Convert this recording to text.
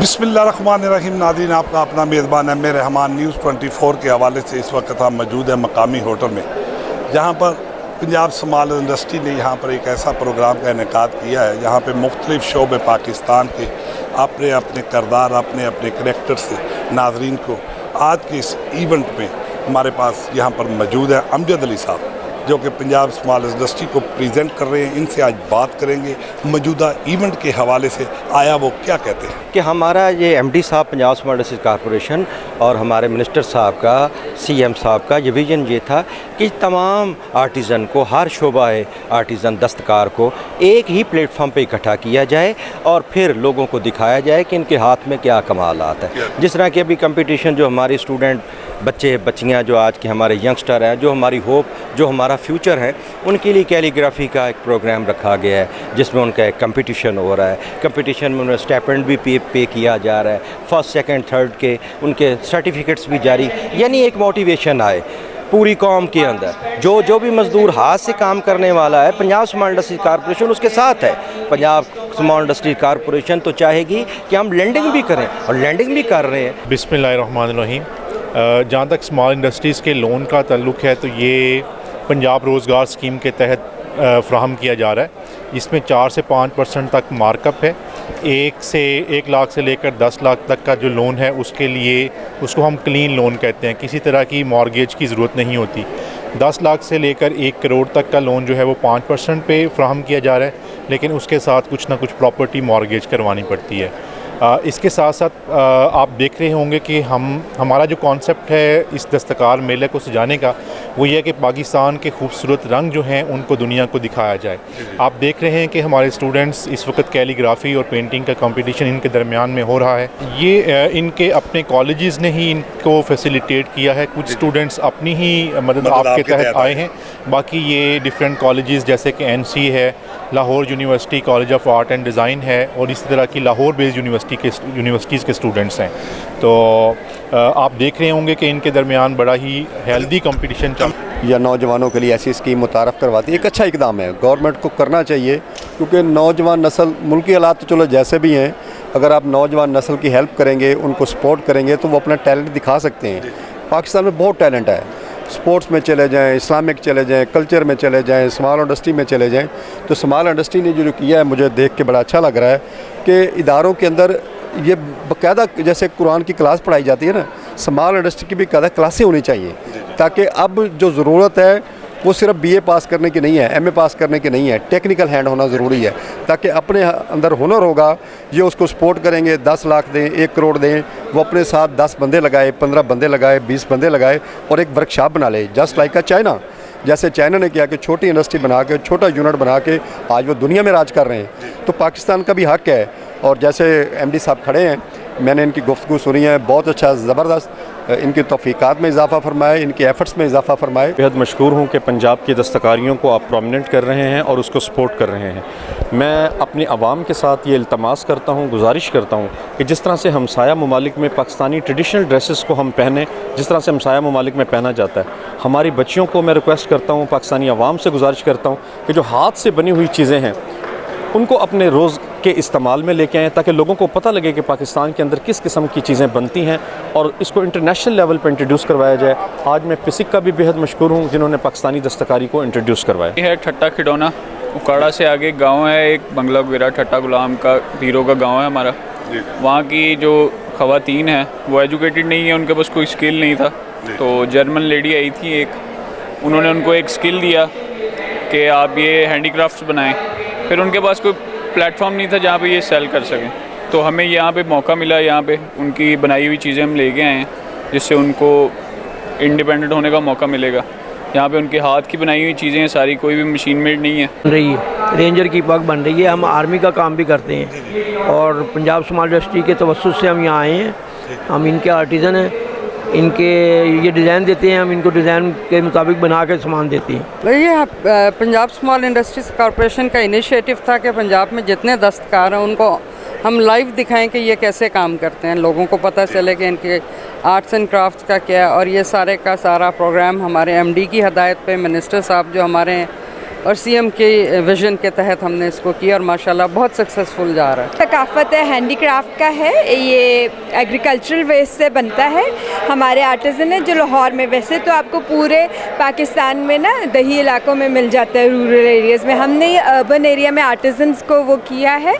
बिस्मिल्लाहिर्रहमानिर्रहीम। नाज़रीन, आपका अपना मेज़बान है मेरे रहमान न्यूज़ 24 के हवाले से इस वक्त हम मौजूद हैं मकामी होटल में, जहां पर पंजाब स्मॉल इंडस्ट्री ने यहाँ पर एक ऐसा प्रोग्राम का इनेकाद किया है जहाँ पे मुख्तलिफ शोबे पाकिस्तान के अपने अपने किरदार अपने अपने करैक्टर से नाज़रीन को आज के इस इवेंट में हमारे पास यहाँ पर मौजूद है अमजद अली साहब, जो कि पंजाब स्मॉल इंडस्ट्री को प्रेजेंट कर रहे हैं। इनसे आज बात करेंगे मौजूदा इवेंट के हवाले से, आया वो क्या कहते हैं कि हमारा ये एमडी साहब पंजाब स्मॉल इंडस्ट्रीज कॉरपोरेशन और हमारे मिनिस्टर साहब का, सीएम साहब का ये विज़न ये था कि तमाम आर्टिज़न को, हर शोबा आर्टिज़न दस्तकार को एक ही प्लेटफॉर्म पे इकट्ठा किया जाए और फिर लोगों को दिखाया जाए कि इनके हाथ में क्या कमालात है। जिस तरह की अभी कंपटीशन जो हमारे स्टूडेंट बच्चे बच्चियाँ जो आज के हमारे यंगस्टर हैं, जो हमारी होप, जो हमारा फ्यूचर है, उनके लिए कैलीग्राफी का एक प्रोग्राम रखा गया है जिसमें उनका एक कंपटीशन हो रहा है। कंपटीशन में उन्हें स्टाइपेंड भी पे किया जा रहा है, फर्स्ट सेकंड थर्ड के उनके सर्टिफिकेट्स भी जारी, यानी एक मोटिवेशन आए पूरी कौम के अंदर। जो भी मज़दूर हाथ से काम करने वाला है, पंजाब स्मॉल इंडस्ट्री कॉरपोरेशन उसके साथ है। पंजाब स्मॉल इंडस्ट्री कॉरपोरेशन तो चाहेगी कि हम लैंडिंग भी करें और लैंडिंग भी कर रहे हैं। बिस्मिल्लाहिर्रहमानिर्रहीम। जहाँ तक स्मॉल इंडस्ट्रीज़ के लोन का ताल्लुक़ है तो ये पंजाब रोज़गार स्कीम के तहत फ़राहम किया जा रहा है। इसमें 4 से 5% तक मार्कअप है। 1 लाख से लेकर 10 लाख तक का जो लोन है उसके लिए, उसको हम क्लीन लोन कहते हैं, किसी तरह की मॉर्गेज की ज़रूरत नहीं होती। 10 लाख से लेकर 1 करोड़ तक का लोन जो है वो 5% पे फ़राहम किया जा रहा है, लेकिन उसके साथ कुछ ना कुछ प्रॉपर्टी मॉर्गेज करवानी पड़ती है। इसके साथ साथ आप देख रहे होंगे कि हमारा जो कॉन्सेप्ट है इस दस्तकार मेले को सजाने का, वो ये है कि पाकिस्तान के खूबसूरत रंग जो हैं उनको दुनिया को दिखाया जाए। आप देख रहे हैं कि हमारे स्टूडेंट्स इस वक्त कैलीग्राफी और पेंटिंग का कंपटीशन इनके दरमियान में हो रहा है। ये इनके अपने कॉलेजेस ने ही इनको फैसिलिटेट किया है। कुछ स्टूडेंट्स अपनी ही मदद आपके तहत आए हैं, बाकी ये डिफरेंट कॉलेजेस जैसे कि NC है, Lahore university college of art and design है, और इसी तरह की लाहौर बेस्ड यूनिवर्सिटीज़ के स्टूडेंट्स हैं। तो आप देख रहे होंगे कि इनके दरमियान बड़ा ही हेल्दी कंपटीशन चल या नौजवानों के लिए ऐसी स्कीम मुतारफ़ करवाती है। एक अच्छा इकदाम है, गवर्नमेंट को करना चाहिए, क्योंकि नौजवान नस्ल, मुल्की हालात तो चलो जैसे भी हैं, अगर आप नौजवान नस्ल की हेल्प करेंगे, उनको सपोर्ट करेंगे तो वो अपना टैलेंट दिखा सकते हैं। पाकिस्तान में बहुत टैलेंट है, स्पोर्ट्स में चले जाएं, इस्लामिक चले जाएं, कल्चर में चले जाएं, स्मॉल इंडस्ट्री में चले जाएं। तो स्मॉल इंडस्ट्री ने जो किया है मुझे देख के बड़ा अच्छा लग रहा है कि इदारों के अंदर ये बाकायदा, जैसे कुरान की क्लास पढ़ाई जाती है ना, स्मॉल इंडस्ट्री की भी बाकायदा क्लासें होनी चाहिए, ताकि अब जो ज़रूरत है वो सिर्फ BA पास करने की नहीं है, MA पास करने की नहीं है, टेक्निकल हैंड होना ज़रूरी है, ताकि अपने अंदर हुनर होगा, ये उसको सपोर्ट करेंगे। 10 लाख दें, 1 करोड़ दें, वो अपने साथ 10 बंदे लगाए, 15 बंदे लगाए, 20 बंदे लगाए और एक वर्कशॉप बना ले, जस्ट लाइक चाइना। जैसे चाइना ने किया कि छोटी इंडस्ट्री बना के, छोटा यूनिट बना के आज वो दुनिया में राज कर रहे हैं। तो पाकिस्तान का भी हक़ है। और जैसे MD साहब खड़े हैं, मैंने इनकी गुफ्तगू सुनी है, बहुत अच्छा, ज़बरदस्त, इनकी तौफ़ीक़ात में इजाफ़ा फरमाए, इनके एफ़र्ट्स में इजाफ़ा फरमाए। बेहद मशकूर हूँ कि पंजाब की दस्तकारियों को आप प्रोमिनेंट कर रहे हैं और उसको सपोर्ट कर रहे हैं। मैं अपनी आवाम के साथ ये इल्तमास करता हूँ, गुजारिश करता हूँ कि जिस तरह से हमसाया ममालिक में पाकिस्तानी ट्रेडिशनल ड्रेसेस को हम पहने, जिस तरह से हमसाया ममालिक में पहना जाता है, हमारी बच्चियों को मैं रिक्वेस्ट करता हूँ, पाकिस्तानी आवाम से गुजारिश करता हूँ कि जो हाथ से बनी हुई चीज़ें हैं उनको अपने रोज़ के इस्तेमाल में लेके आएँ, ताकि लोगों को पता लगे कि पाकिस्तान के अंदर किस किस्म की चीज़ें बनती हैं और इसको इंटरनेशनल लेवल पर इंट्रोड्यूस करवाया जाए। आज मैं पिसिक का भी बेहद मशकूर हूँ जिन्होंने पाकिस्तानी दस्तकारी को इंट्रोड्यूस करवाया। ये है ठट्टा खिडौना, उकाड़ा से आगे गांव है एक, बंगला गुरा ठट्टा गुलाम का पीरों का गांव है हमारा। वहाँ की जो ख़वातीन हैं वो एजुकेटेड नहीं है, उनके पास कोई स्किल नहीं था। तो जर्मन लेडी आई थी एक, उन्होंने उनको एक स्किल दिया कि आप ये हैंडीक्राफ्ट्स बनाएं। फिर उनके पास कोई प्लेटफॉर्म नहीं था जहाँ पे ये सेल कर सकें, तो हमें यहाँ पे मौका मिला, यहाँ पे उनकी बनाई हुई चीज़ें हम लेके आए हैं जिससे उनको इंडिपेंडेंट होने का मौका मिलेगा। यहाँ पे उनके हाथ की बनाई हुई चीज़ें हैं सारी, कोई भी मशीन मेड नहीं है। बन रही है, रेंजर की पग बन रही है। हम आर्मी का काम भी करते हैं और पंजाब स्मॉल इंडस्ट्री के तवस्सुस से हम यहाँ आए हैं। हम इनके आर्टिज़न हैं, इनके ये डिज़ाइन देते हैं, हम इनको डिज़ाइन के मुताबिक बना के सामान देते हैं। ये पंजाब स्मॉल इंडस्ट्रीज़ कॉरपोरेशन का इनिशिएटिव था कि पंजाब में जितने दस्तकार हैं उनको हम लाइव दिखाएं कि ये कैसे काम करते हैं, लोगों को पता चले कि इनके आर्ट्स एंड क्राफ्ट्स का क्या। और ये सारे का सारा प्रोग्राम हमारे MD की हदायत पे, मिनिस्टर साहब जो हमारे और सीएम के विजन के तहत हमने इसको किया और माशाल्लाह बहुत सक्सेसफुल जा रहा है। थकाफत है, हैंडीक्राफ्ट का है, ये एग्रीकल्चरल वेस्ट से बनता है। हमारे आर्टिजन है जो लाहौर में, वैसे तो आपको पूरे पाकिस्तान में ना दही इलाकों में मिल जाता है, रूरल एरियाज़ में। हमने ये अर्बन एरिया में आर्टिजन्स को वो किया है